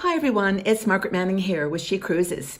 Hi everyone, it's Margaret Manning here with She Cruises.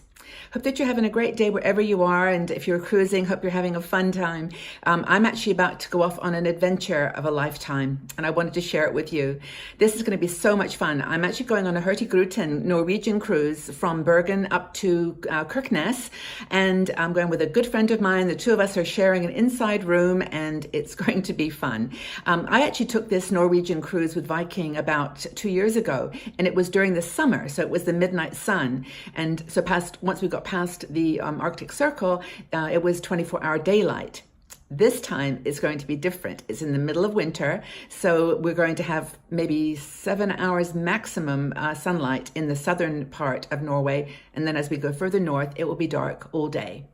Hope that you're having a great day wherever you are, and if you're cruising, hope you're having a fun time. I'm actually about to go off on an adventure of a lifetime, and I wanted to share it with you. This is going to be so much fun. I'm actually going on a Hurtigruten Norwegian cruise from Bergen up to Kirkenes, and I'm going with a good friend of mine. The two of us are sharing an inside room, and it's going to be fun. I actually took this Norwegian cruise with Viking about 2 years ago, and it was during the summer, so it was the midnight sun, and so once we got past the Arctic Circle, it was 24-hour daylight. This time is going to be different. It's in the middle of winter, so we're going to have maybe 7 hours maximum sunlight in the southern part of Norway, and then as we go further north, it will be dark all day.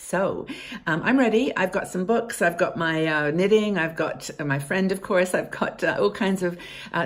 So I'm ready. I've got some books, I've got my knitting, I've got my friend, of course, I've got all kinds of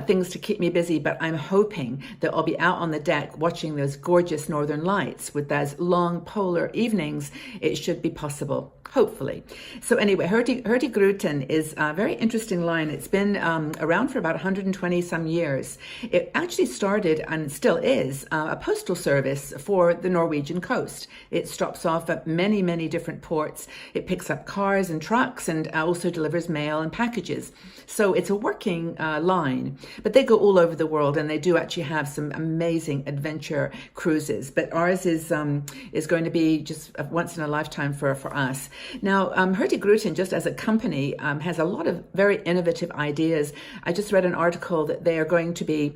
things to keep me busy, but I'm hoping that I'll be out on the deck watching those gorgeous northern lights with those long polar evenings. It should be possible, hopefully. So anyway, Hurtigruten is a very interesting line. It's been around for about 120 some years. It actually started, and still is, a postal service for the Norwegian coast. It stops off at many different ports. It picks up cars and trucks and also delivers mail and packages. So it's a working line, but they go all over the world, and they do actually have some amazing adventure cruises. But ours is going to be just once in a lifetime for us. Now, Hurtigruten, just as a company, has a lot of very innovative ideas. I just read an article that they are going to be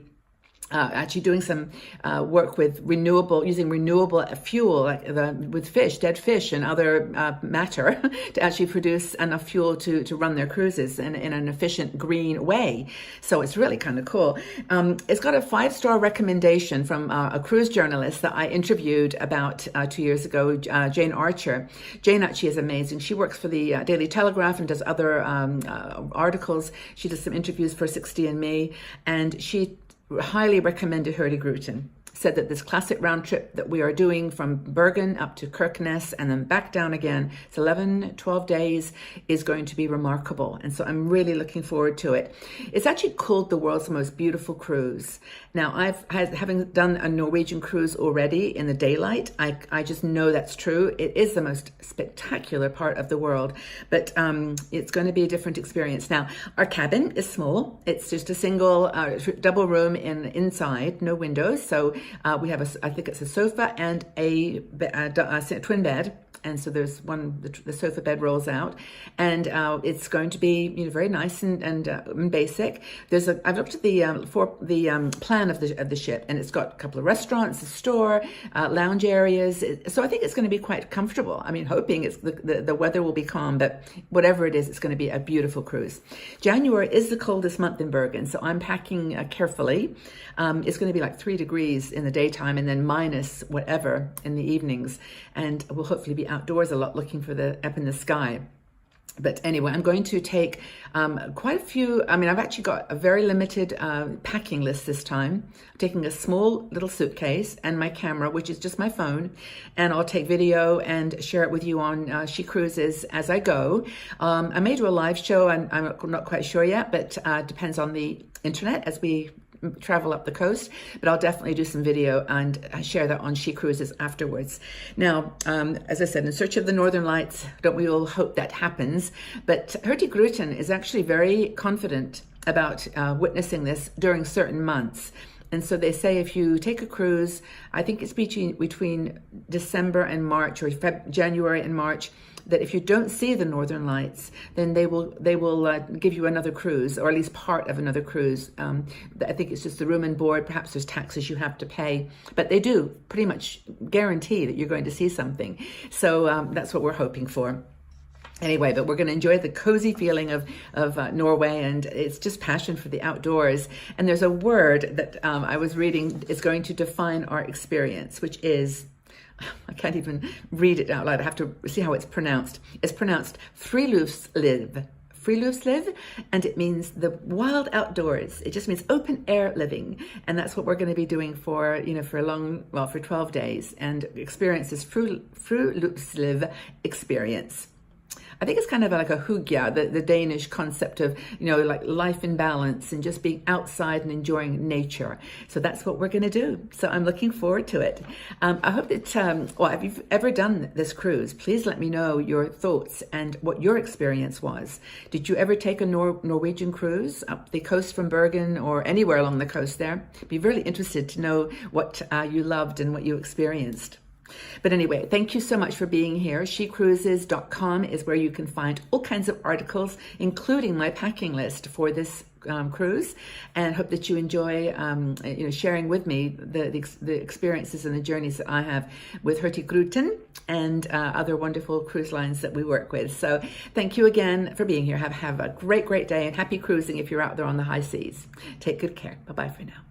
actually doing some work with using renewable fuel, with dead fish and other matter to actually produce enough fuel to run their cruises in an efficient green way. So it's really kind of cool. It's got a 5-star recommendation from a cruise journalist that I interviewed about 2 years ago, Jane Archer. Jane actually is amazing. She works for the Daily Telegraph and does other articles. She does some interviews for 60andMe, and she highly recommended Hurtigruten. Said that this classic round trip that we are doing from Bergen up to Kirkenes and then back down again, it's 12 days, is going to be remarkable. And so I'm really looking forward to it. It's actually called the world's most beautiful cruise. Now, having done a Norwegian cruise already in the daylight, I just know that's true. It is the most spectacular part of the world, but it's going to be a different experience. Now, our cabin is small. It's just a single double room inside, no windows. So we have I think it's a sofa and a twin bed. And so there's the sofa bed rolls out, and it's going to be very nice and basic. I've looked at the plan of the ship, and it's got a couple of restaurants, a store, lounge areas. So I think it's going to be quite comfortable. I mean, hoping the weather will be calm, but whatever it is, it's going to be a beautiful cruise. January is the coldest month in Bergen, so I'm packing carefully. It's going to be like 3 degrees in the daytime, and then minus whatever in the evenings, and we'll hopefully be outdoors a lot looking for up in the sky. But anyway, I'm going to take quite a few. I mean, I've actually got a very limited packing list this time. I'm taking a small little suitcase and my camera, which is just my phone, and I'll take video and share it with you on She Cruises as I go. I may do a live show, and I'm not quite sure yet, but depends on the internet as we travel up the coast, but I'll definitely do some video and share that on She Cruises afterwards. Now, as I said, in search of the Northern Lights, don't we all hope that happens? But Hurtigruten is actually very confident about witnessing this during certain months. And so they say if you take a cruise, I think it's between December and March, or January and March, that if you don't see the Northern Lights, then they will give you another cruise, or at least part of another cruise. I think it's just the room and board. Perhaps there's taxes you have to pay, but they do pretty much guarantee that you're going to see something. So that's what we're hoping for. Anyway, but we're going to enjoy the cozy feeling of Norway, and it's just passion for the outdoors. And there's a word that I was reading is going to define our experience, which is, I can't even read it out loud. I have to see how it's pronounced. It's pronounced friluftsliv. Friluftsliv, and it means the wild outdoors. It just means open air living, and that's what we're going to be doing for 12 days, and experience this Friluftsliv experience. I think it's kind of like a hygge, the Danish concept of, like life in balance and just being outside and enjoying nature. So that's what we're going to do. So I'm looking forward to it. I hope that, if you've ever done this cruise, please let me know your thoughts and what your experience was. Did you ever take a Norwegian cruise up the coast from Bergen or anywhere along the coast there? Be really interested to know what you loved and what you experienced. But anyway, thank you so much for being here. Shecruises.com is where you can find all kinds of articles, including my packing list for this cruise, and hope that you enjoy sharing with me the experiences and the journeys that I have with Hurtigruten and other wonderful cruise lines that we work with. So thank you again for being here. Have a great day, and happy cruising if you're out there on the high seas. Take good care. Bye-bye for now.